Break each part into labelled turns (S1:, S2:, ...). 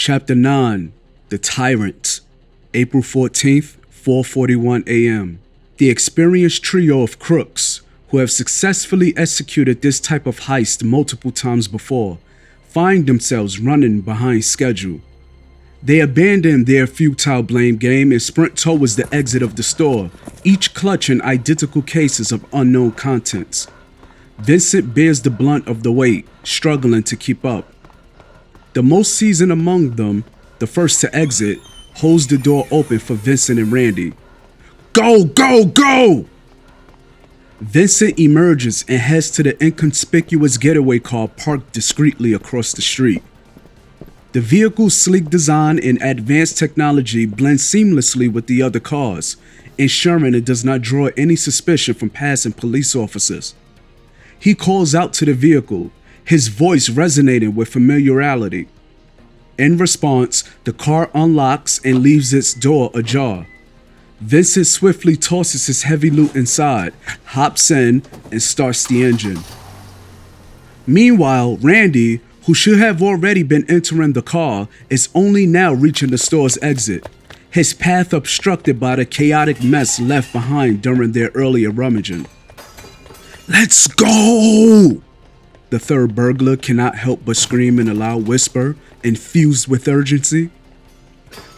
S1: Chapter 9, The Tyrant, April 14th, 4:41 a.m. The experienced trio of crooks, who have successfully executed this type of heist multiple times before, find themselves running behind schedule. They abandon their futile blame game and sprint towards the exit of the store, each clutching identical cases of unknown contents. Vincent bears the brunt of the weight, struggling to keep up. The most seasoned among them, the first to exit, holds the door open for Vincent and Randy. Go, go, go! Vincent emerges and heads to the inconspicuous getaway car parked discreetly across the street. The vehicle's sleek design and advanced technology blend seamlessly with the other cars, ensuring it does not draw any suspicion from passing police officers. He calls out to the vehicle, his voice resonating with familiarity. In response, the car unlocks and leaves its door ajar. Vincent swiftly tosses his heavy loot inside, hops in, and starts the engine. Meanwhile, Randy, who should have already been entering the car, is only now reaching the store's exit, his path obstructed by the chaotic mess left behind during their earlier rummaging. "Let's go!" The third burglar cannot help but scream in a loud whisper, infused with urgency.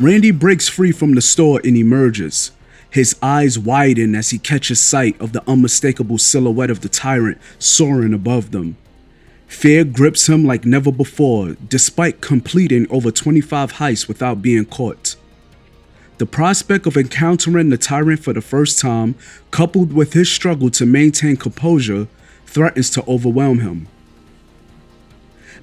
S1: Randy breaks free from the store and emerges. His eyes widen as he catches sight of the unmistakable silhouette of the Tyrant soaring above them. Fear grips him like never before, despite completing over 25 heists without being caught. The prospect of encountering the Tyrant for the first time, coupled with his struggle to maintain composure, threatens to overwhelm him.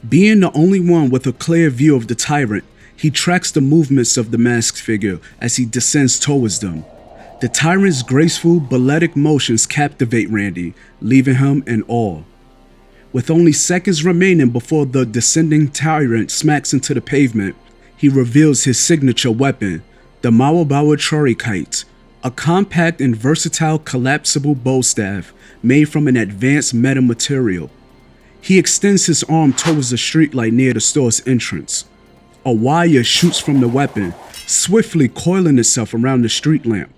S1: Being the only one with a clear view of the Tyrant, he tracks the movements of the masked figure as he descends towards them. The Tyrant's graceful, balletic motions captivate Randy, leaving him in awe. With only seconds remaining before the descending Tyrant smacks into the pavement, he reveals his signature weapon, the Mawabawa Chorikite, a compact and versatile collapsible bow staff made from an advanced metamaterial. He extends his arm towards the streetlight near the store's entrance. A wire shoots from the weapon, swiftly coiling itself around the street lamp.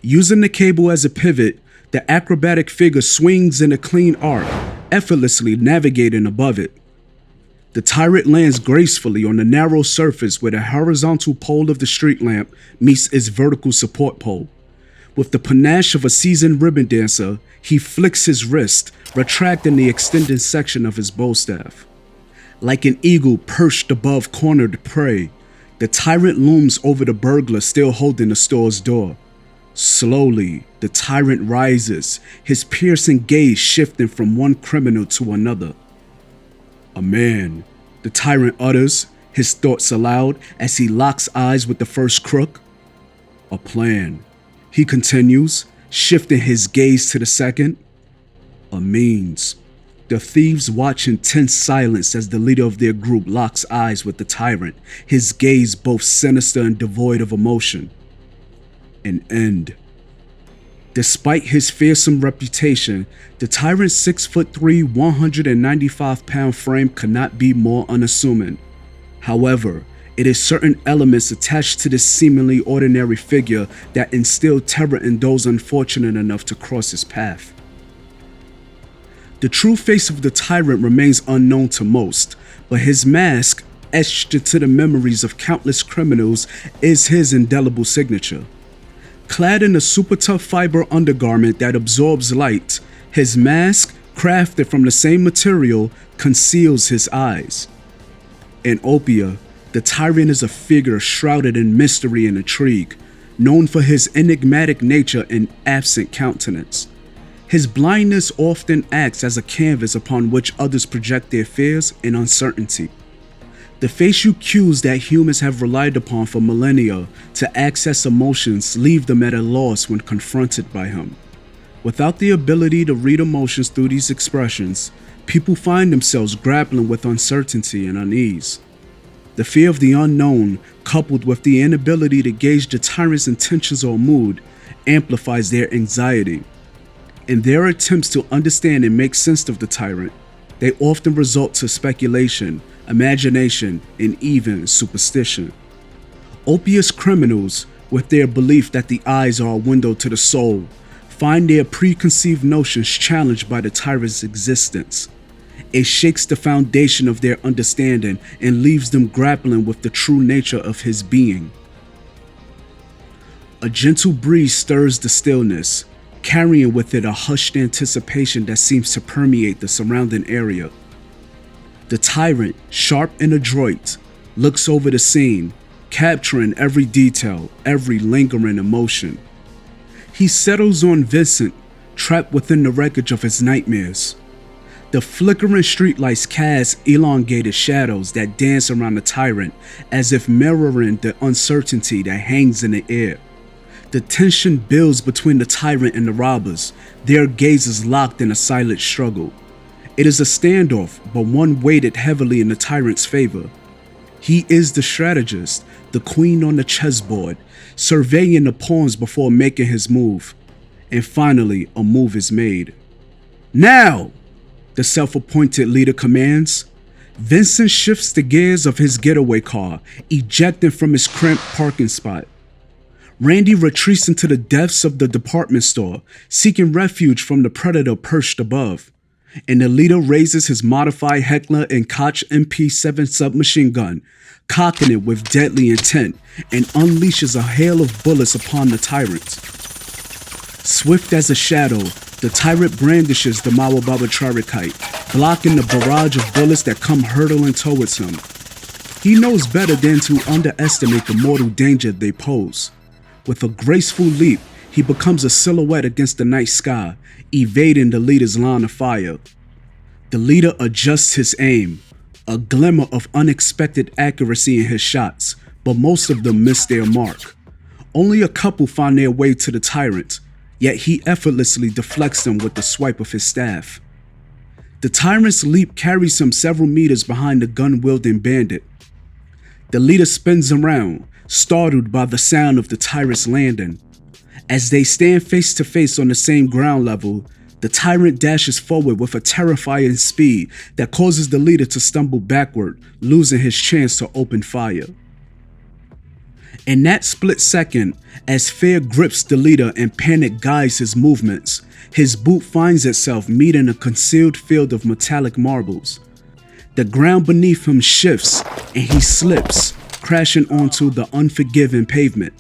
S1: Using the cable as a pivot, the acrobatic figure swings in a clean arc, effortlessly navigating above it. The Tyrant lands gracefully on the narrow surface where the horizontal pole of the street lamp meets its vertical support pole. With the panache of a seasoned ribbon dancer, he flicks his wrist, retracting the extended section of his bow staff. Like an eagle perched above cornered prey, the Tyrant looms over the burglar still holding the store's door. Slowly, the Tyrant rises, his piercing gaze shifting from one criminal to another. "A man," the Tyrant utters, his thoughts aloud as he locks eyes with the first crook. "A plan," he continues, shifting his gaze to the second. "A means." The thieves watch in tense silence as the leader of their group locks eyes with the Tyrant, his gaze both sinister and devoid of emotion. An end. Despite his fearsome reputation, the Tyrant's 6'3", 195-pound frame could not be more unassuming. However, it is certain elements attached to this seemingly ordinary figure that instill terror in those unfortunate enough to cross his path. The true face of the Tyrant remains unknown to most, but his mask, etched into the memories of countless criminals, is his indelible signature. Clad in a super tough fiber undergarment that absorbs light, his mask, crafted from the same material, conceals his eyes. In Opia, the Tyrant is a figure shrouded in mystery and intrigue, known for his enigmatic nature and absent countenance. His blindness often acts as a canvas upon which others project their fears and uncertainty. The facial cues that humans have relied upon for millennia to access emotions leave them at a loss when confronted by him. Without the ability to read emotions through these expressions, people find themselves grappling with uncertainty and unease. The fear of the unknown, coupled with the inability to gauge the Tyrant's intentions or mood, amplifies their anxiety. In their attempts to understand and make sense of the Tyrant, they often resort to speculation, imagination, and even superstition. Opious criminals, with their belief that the eyes are a window to the soul, find their preconceived notions challenged by the tyrant's existence. It shakes the foundation of their understanding and leaves them grappling with the true nature of his being. A gentle breeze stirs the stillness, carrying with it a hushed anticipation that seems to permeate the surrounding area. The tyrant, sharp and adroit, looks over the scene, capturing every detail, every lingering emotion. He settles on Vincent, trapped within the wreckage of his nightmares. The flickering streetlights cast elongated shadows that dance around the tyrant as if mirroring the uncertainty that hangs in the air. The tension builds between the tyrant and the robbers, their gazes locked in a silent struggle. It is a standoff, but one weighted heavily in the tyrant's favor. He is the strategist, the queen on the chessboard, surveying the pawns before making his move. And finally, a move is made. "Now!" the self-appointed leader commands. Vincent shifts the gears of his getaway car, ejecting from his cramped parking spot. Randy retreats into the depths of the department store, seeking refuge from the predator perched above. And the leader raises his modified Heckler & Koch MP7 submachine gun, cocking it with deadly intent, and unleashes a hail of bullets upon the tyrant. Swift as a shadow, the tyrant brandishes the Mawababa Charikite, blocking the barrage of bullets that come hurtling towards him. He knows better than to underestimate the mortal danger they pose. With a graceful leap, he becomes a silhouette against the night sky, evading the leader's line of fire. The leader adjusts his aim, a glimmer of unexpected accuracy in his shots, but most of them miss their mark. Only a couple find their way to the tyrant, yet he effortlessly deflects them with the swipe of his staff. The tyrant's leap carries him several meters behind the gun-wielding bandit. The leader spins around, startled by the sound of the tyrant's landing. As they stand face to face on the same ground level, the tyrant dashes forward with a terrifying speed that causes the leader to stumble backward, losing his chance to open fire. In that split second, as fear grips the leader and panic guides his movements, his boot finds itself meeting a concealed field of metallic marbles. The ground beneath him shifts and he slips, crashing onto the unforgiving pavement.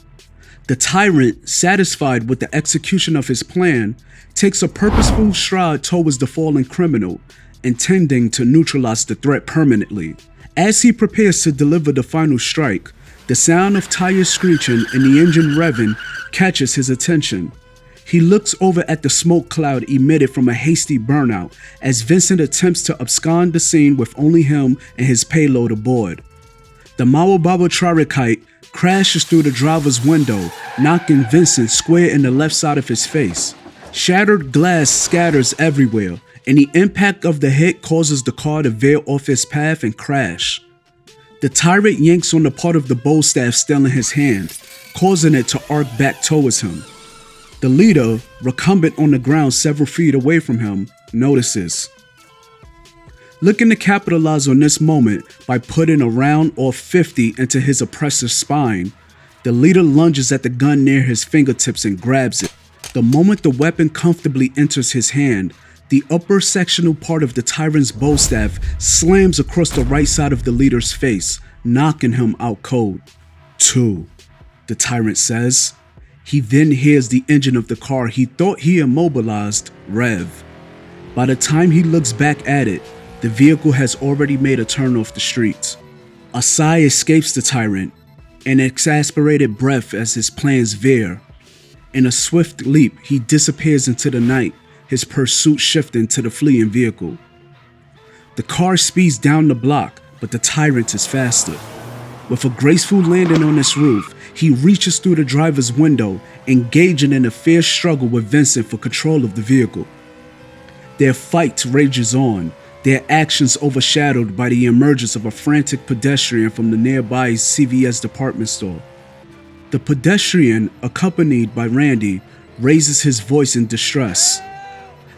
S1: The tyrant, satisfied with the execution of his plan, takes a purposeful stride towards the fallen criminal, intending to neutralize the threat permanently. As he prepares to deliver the final strike, the sound of tires screeching and the engine revving catches his attention. He looks over at the smoke cloud emitted from a hasty burnout as Vincent attempts to abscond the scene with only him and his payload aboard. The Mawababa Charikite crashes through the driver's window, knocking Vincent square in the left side of his face. Shattered glass scatters everywhere, and the impact of the hit causes the car to veer off its path and crash. The tyrant yanks on the part of the bow staff still in his hand, causing it to arc back towards him. The leader, recumbent on the ground several feet away from him, notices. Looking to capitalize on this moment by putting a round or 50 into his oppressor's spine, the leader lunges at the gun near his fingertips and grabs it. The moment the weapon comfortably enters his hand, the upper sectional part of the tyrant's bow staff slams across the right side of the leader's face, knocking him out cold. "Two," the tyrant says. He then hears the engine of the car he thought he immobilized rev. By the time he looks back at it, the vehicle has already made a turn off the streets. A sigh escapes the tyrant, an exasperated breath as his plans veer. In a swift leap, he disappears into the night, his pursuit shifting to the fleeing vehicle. The car speeds down the block, but the tyrant is faster. With a graceful landing on its roof, he reaches through the driver's window, engaging in a fierce struggle with Vincent for control of the vehicle. Their fight rages on, their actions overshadowed by the emergence of a frantic pedestrian from the nearby CVS department store. The pedestrian, accompanied by Randy, raises his voice in distress.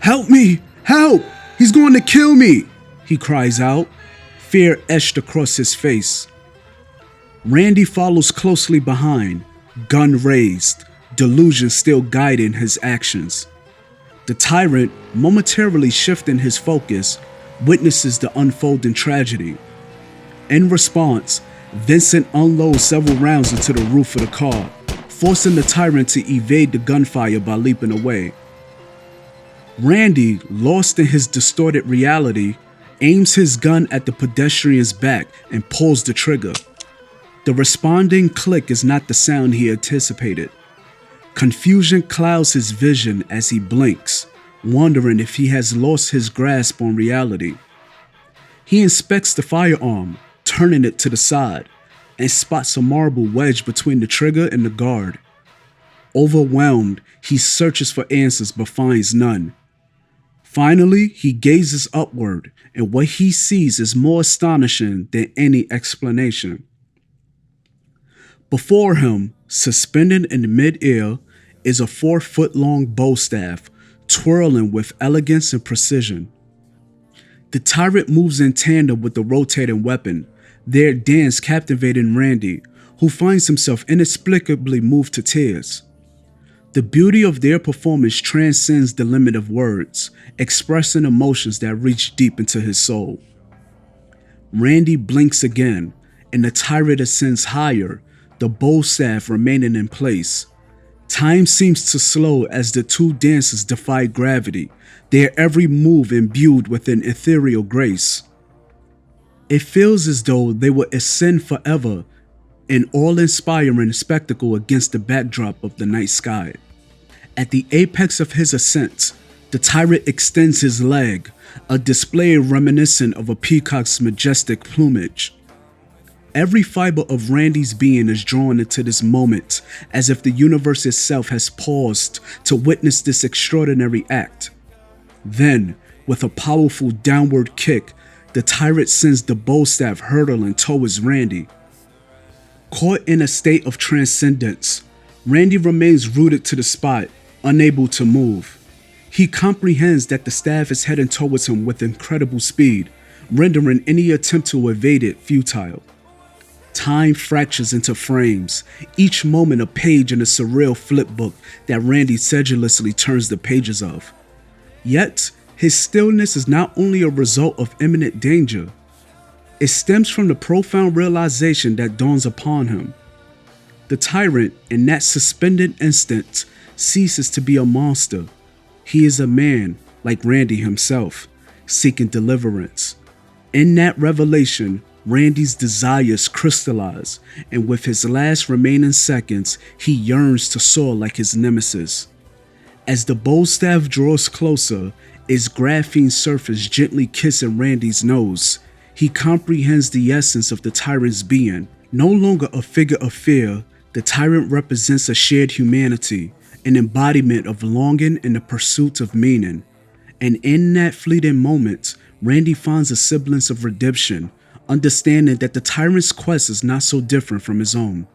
S1: "Help me! Help! He's going to kill me!" he cries out. fear etched across his face. Randy follows closely behind, gun raised, delusion still guiding his actions. The Tyrant, momentarily shifting his focus, witnesses the unfolding tragedy. In response, Vincent unloads several rounds into the roof of the car, forcing the Tyrant to evade the gunfire by leaping away. Randy, lost in his distorted reality, aims his gun at the pedestrian's back and pulls the trigger. The responding click is not the sound he anticipated. Confusion clouds his vision as he blinks, wondering if he has lost his grasp on reality. He inspects the firearm, turning it to the side, and spots a marble wedged between the trigger and the guard. Overwhelmed, he searches for answers but finds none. Finally, he gazes upward, and what he sees is more astonishing than any explanation. Before him, suspended in mid-air, is a 4-foot-long bow staff, twirling with elegance and precision. The Tyrant moves in tandem with the rotating weapon, their dance captivating Randy, who finds himself inexplicably moved to tears. The beauty of their performance transcends the limit of words, expressing emotions that reach deep into his soul. Randy blinks again, and the Tyrant ascends higher, the bow staff remaining in place. Time seems to slow as the two dancers defy gravity, their every move imbued with an ethereal grace. It feels as though they will ascend forever, an awe-inspiring spectacle against the backdrop of the night sky. At the apex of his ascent, the Tyrant extends his leg, a display reminiscent of a peacock's majestic plumage. Every fiber of Randy's being is drawn into this moment, as if the universe itself has paused to witness this extraordinary act. Then, with a powerful downward kick, the Tyrant sends the bow staff hurtling towards Randy. Caught in a state of transcendence, Randy remains rooted to the spot, unable to move. He comprehends that the staff is heading towards him with incredible speed, rendering any attempt to evade it futile. Time fractures into frames, each moment a page in a surreal flipbook that Randy sedulously turns the pages of. Yet, his stillness is not only a result of imminent danger. It stems from the profound realization that dawns upon him. The Tyrant, in that suspended instant, ceases to be a monster. He is a man, like Randy himself, seeking deliverance. In that revelation, Randy's desires crystallize, and with his last remaining seconds, he yearns to soar like his nemesis. As the bow staff draws closer, its graphene surface gently kissing Randy's nose, he comprehends the essence of the Tyrant's being. No longer a figure of fear, the Tyrant represents a shared humanity, an embodiment of longing and the pursuit of meaning. And in that fleeting moment, Randy finds a semblance of redemption, understanding that the Tyrant's quest is not so different from his own.